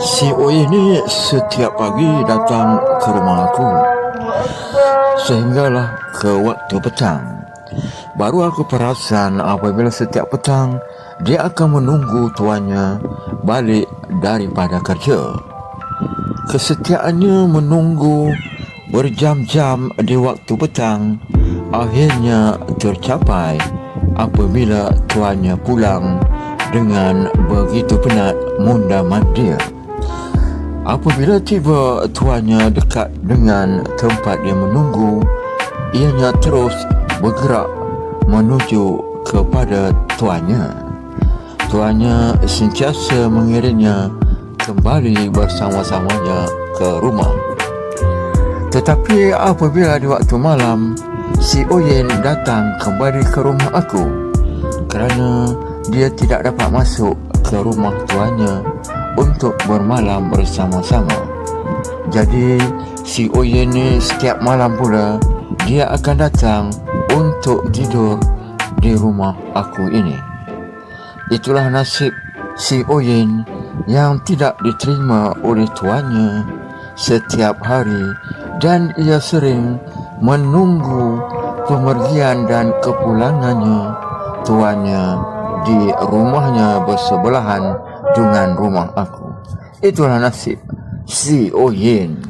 Si Oi ini setiap pagi datang ke rumah aku, sehinggalah ke waktu petang. Baru aku perasan apabila setiap petang dia akan menunggu tuannya balik daripada kerja. Kesetiaannya menunggu berjam-jam di waktu petang akhirnya tercapai apabila tuannya pulang dengan begitu penat munda-mandir. Apabila tiba tuannya dekat dengan tempat dia menunggu, ianya terus bergerak menuju kepada tuannya. Tuannya sentiasa mengirimnya kembali bersama-samanya ke rumah. Tetapi apabila di waktu malam, si Oyen datang kembali ke rumah aku kerana dia tidak dapat masuk ke rumah tuannya untuk bermalam bersama-sama. Jadi si Oyen ni setiap malam pula dia akan datang untuk tidur di rumah aku ini. Itulah nasib si Oyen yang tidak diterima oleh tuannya setiap hari, dan ia sering menunggu pemergian dan kepulangannya tuannya di rumahnya bersebelahan dengan rumah aku. Itulah nasib si Oyen.